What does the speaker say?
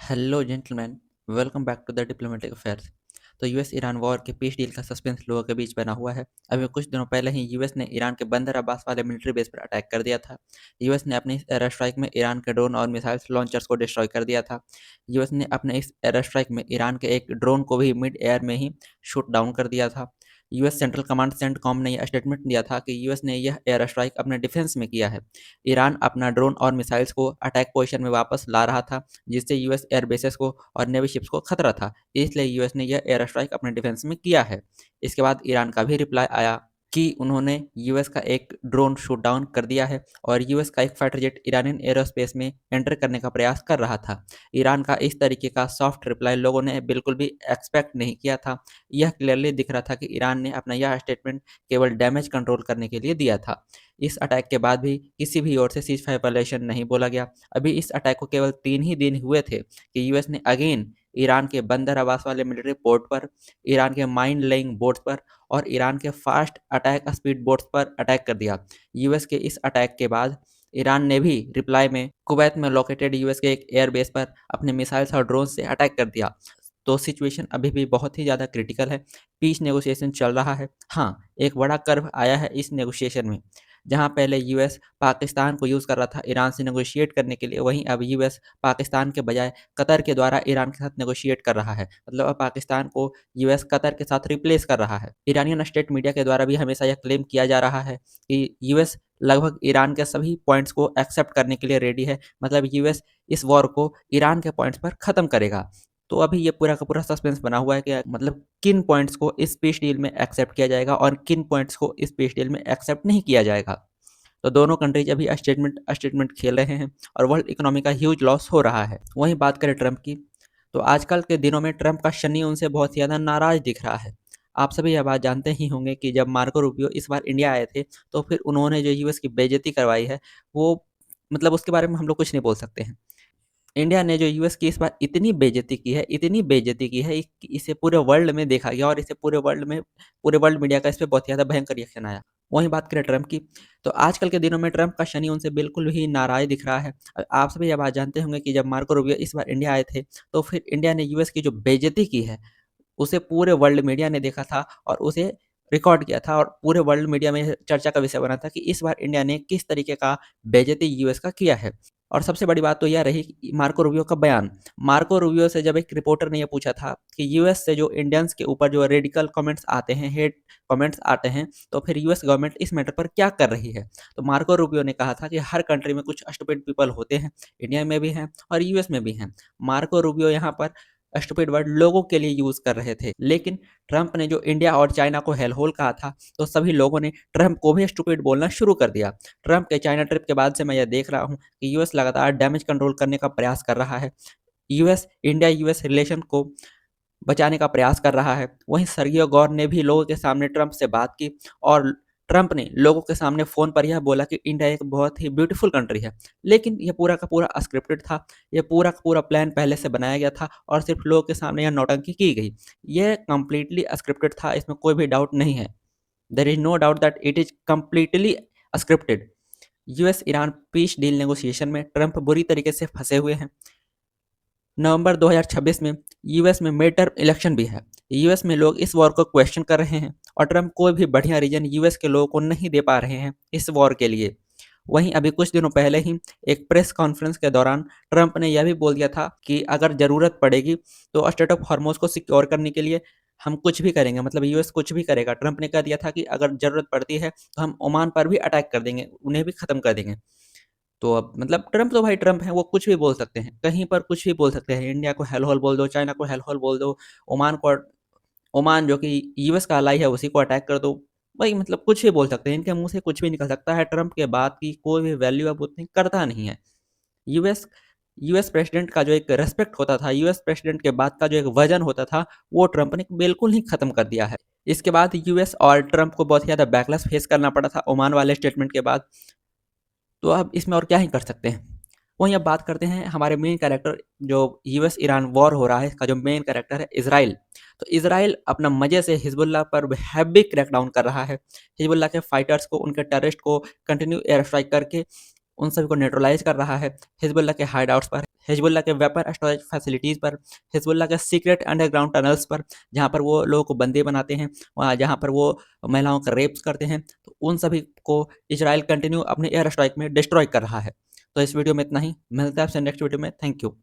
Hello gentleman, welcome back to the diplomatic affairs. तो US Iran war के peace deal का suspense लोगों के बीच बना हुआ है। अभी कुछ दिनों पहले ही यूएस ने ईरान के बंदर अब्बास वाले मिलिट्री बेस पर अटैक कर दिया था। यूएस ने अपने इस एयर स्ट्राइक में ईरान के ड्रोन और मिसाइल्स लॉन्चर्स को डिस्ट्रॉय कर दिया था। यूएस ने अपने इस एयर स्ट्राइक में ईरान के एक ड्रोन को भी मिड एयर में ही शूट डाउन कर दिया था। यूएस सेंट्रल कमांड सेंटकॉम ने यह स्टेटमेंट दिया था कि यूएस ने यह एयर स्ट्राइक अपने डिफेंस में किया है। ईरान अपना ड्रोन और मिसाइल्स को अटैक पोजीशन में वापस ला रहा था, जिससे यूएस एयर बेसेस को और नेवी शिप्स को खतरा था। इसलिए यूएस ने यह एयर स्ट्राइक अपने डिफेंस में किया है। इसके बाद ईरान का भी रिप्लाई आया कि उन्होंने यूएस का एक ड्रोन शूट डाउन कर दिया है और यूएस का एक फाइटर जेट ईरानियन एरोस्पेस में एंटर करने का प्रयास कर रहा था। ईरान का इस तरीके का सॉफ्ट रिप्लाई लोगों ने बिल्कुल भी एक्सपेक्ट नहीं किया था। यह क्लियरली दिख रहा था कि ईरान ने अपना यह स्टेटमेंट केवल डैमेज कंट्रोल करने के लिए दिया था। इस अटैक के बाद भी किसी भी ओर से सीज फायर वायलेशन नहीं बोला गया। अभी इस अटैक को केवल 3 ही दिन हुए थे कि यूएस ने अगेन ईरान के बंदर अब्बास वाले मिलिट्री पोर्ट पर, ईरान के माइन लेइंग बोट्स पर और ईरान के फास्ट अटैक स्पीड बोट्स पर अटैक कर दिया। यूएस के इस अटैक के बाद ईरान ने भी रिप्लाई में कुवैत में लोकेटेड यूएस के एक एयरबेस पर अपने मिसाइल्स और ड्रोन से अटैक कर दिया। तो सिचुएशन अभी भी बहुत ही ज़्यादा क्रिटिकल है। पीस नेगोशिएशन चल रहा है। हाँ, एक बड़ा कर्व आया है इस नेगोशिएशन में। जहाँ पहले यूएस पाकिस्तान को यूज़ कर रहा था ईरान से नेगोशिएट करने के लिए, वहीं अब यूएस पाकिस्तान के बजाय कतर के द्वारा ईरान के साथ नेगोशिएट कर रहा है। मतलब अब पाकिस्तान को यूएस कतर के साथ रिप्लेस कर रहा है। ईरानियन स्टेट मीडिया के द्वारा भी हमेशा यह क्लेम किया जा रहा है कि यूएस लगभग ईरान के सभी पॉइंट्स को एक्सेप्ट करने के लिए रेडी है। मतलब यूएस इस वॉर को ईरान के पॉइंट्स पर ख़त्म करेगा। तो अभी ये पूरा का पूरा सस्पेंस बना हुआ है कि मतलब किन पॉइंट्स को इस पीस डील में एक्सेप्ट किया जाएगा और किन पॉइंट्स को इस पीस डील में एक्सेप्ट नहीं किया जाएगा। तो दोनों कंट्रीज अभी स्टेटमेंट स्टेटमेंट खेल रहे हैं और वर्ल्ड इकोनॉमी का ह्यूज लॉस हो रहा है। वहीं बात करें ट्रंप की, तो आजकल के दिनों में ट्रंप का शनि उनसे बहुत ज़्यादा नाराज दिख रहा है। आप सभी यह बात जानते ही होंगे कि जब मार्को रूबियो इस बार इंडिया आए थे, तो फिर उन्होंने जो यूएस की बेइज्जती करवाई है, वो मतलब उसके बारे में हम लोग कुछ नहीं बोल सकते हैं। इंडिया ने जो यूएस की इस बार इतनी बेइज्जती की है, इतनी बेइज्जती की है कि इसे पूरे वर्ल्ड में देखा गया और इसे पूरे वर्ल्ड मीडिया का इस पे बहुत ज़्यादा भयंकर रिएक्शन आया। वहीं बात करें ट्रंप की, तो आजकल के दिनों में ट्रंप का शनि उनसे बिल्कुल भी नाराज़ दिख रहा है। आप सभी ये बात जानते होंगे कि जब मार्को रूबियो इस बार इंडिया आए थे, तो फिर इंडिया ने यूएस की जो बेइज्जती की है, उसे पूरे वर्ल्ड मीडिया ने देखा था और उसे रिकॉर्ड किया था और पूरे वर्ल्ड मीडिया में चर्चा का विषय बना था कि इस बार इंडिया ने किस तरीके का बेइज्जती यूएस का किया है। और सबसे बड़ी बात तो यह रही कि मार्को रूबियो का बयान। मार्को रूबियो से जब एक रिपोर्टर ने यह पूछा था कि यूएस से जो इंडियंस के ऊपर जो रेडिकल कमेंट्स आते हैं, हेट कमेंट्स आते हैं, तो फिर यूएस गवर्नमेंट इस मैटर पर क्या कर रही है? तो मार्को रूबियो ने कहा था कि हर कंट्री में कुछ स्टूपिड पीपल होते हैं, इंडिया में भी हैं और यूएस में भी हैं। मार्को रूबियो यहाँ पर स्टूपिड वर्ड लोगों के लिए यूज़ कर रहे थे। लेकिन ट्रंप ने जो इंडिया और चाइना को हेल होल कहा था, तो सभी लोगों ने ट्रंप को भी स्टूपिड बोलना शुरू कर दिया। ट्रंप के चाइना ट्रिप के बाद से मैं यह देख रहा हूँ कि यूएस लगातार डैमेज कंट्रोल करने का प्रयास कर रहा है। यूएस इंडिया यूएस रिलेशन को बचाने का प्रयास कर रहा है। वहीं सर्गियो गौर ने भी लोगों के सामने ट्रंप से बात की और ट्रंप ने लोगों के सामने फ़ोन पर यह बोला कि इंडिया एक बहुत ही ब्यूटीफुल कंट्री है। लेकिन यह पूरा का पूरा स्क्रिप्टेड था। यह पूरा का पूरा प्लान पहले से बनाया गया था और सिर्फ लोगों के सामने यह नौटंकी की गई। यह कंप्लीटली स्क्रिप्टेड था, इसमें कोई भी डाउट नहीं है। There is no doubt that it is completely scripted. US Iran peace deal negotiation में ट्रंप बुरी तरीके से फंसे हुए हैं। नवंबर 2026 में यूएस में मिड टर्म इलेक्शन भी है। यूएस में लोग इस वॉर को क्वेश्चन कर रहे हैं और ट्रंप कोई भी बढ़िया रीजन यूएस के लोगों को नहीं दे पा रहे हैं इस वॉर के लिए। वहीं अभी कुछ दिनों पहले ही एक प्रेस कॉन्फ्रेंस के दौरान ट्रंप ने यह भी बोल दिया था कि अगर ज़रूरत पड़ेगी तो स्टेट ऑफ हॉर्मोज को सिक्योर करने के लिए हम कुछ भी करेंगे। मतलब यूएस कुछ भी करेगा। ट्रंप ने कह दिया था कि अगर ज़रूरत पड़ती है तो हम ओमान पर भी अटैक कर देंगे, उन्हें भी ख़त्म कर देंगे। तो अब मतलब ट्रंप तो भाई ट्रंप हैं, वो कुछ भी बोल सकते हैं, कहीं पर कुछ भी बोल सकते हैं। इंडिया को हेल होल बोल दो, चाइना को हेल होल बोल दो, ओमान को ओमान जो कि यूएस का अलाई है उसी को अटैक कर दो। भाई मतलब कुछ भी बोल सकते हैं, इनके मुँह से कुछ भी निकल सकता है। ट्रंप के बात की कोई भी वैल्यू अब उतनी करता नहीं है। यूएस यूएस प्रेसिडेंट का जो एक रिस्पेक्ट होता था, यूएस प्रेसिडेंट के बाद का जो एक वज़न होता था, वो ट्रंप ने बिल्कुल ही खत्म कर दिया है। इसके बाद यूएस और ट्रंप को बहुत ज़्यादा बैकलैश फेस करना पड़ा था ओमान वाले स्टेटमेंट के बाद। तो अब इसमें और क्या ही कर सकते हैं। वहीं अब बात करते हैं हमारे मेन कैरेक्टर, जो यूएस ईरान वॉर हो रहा है इसका जो मेन कैरेक्टर है इसराइल। तो इसराइल अपना मजे से हिजबुल्लाह पर हैवी क्रैकडाउन कर रहा है। हिजबुल्लाह के फाइटर्स को, उनके टेररिस्ट को कंटिन्यू एयर स्ट्राइक करके उन सभी को न्यूट्रलाइज कर रहा है। हिजबुल्लाह के हाइडआउट्स पर, हिजबुल्लाह के वेपन स्टोरेज फैसिलिटीज़ पर, हिजबुल्लाह के सीक्रेट अंडरग्राउंड टनल्स पर, जहाँ पर वो लोगों को बंदी बनाते हैं, वहाँ जहाँ पर वो महिलाओं का रेप्स करते हैं, तो उन सभी को इसराइल कंटिन्यू अपने एयर स्ट्राइक में डिस्ट्रॉय कर रहा है। तो इस वीडियो में इतना ही, मिलता है आपसे नेक्स्ट वीडियो में। Thank you.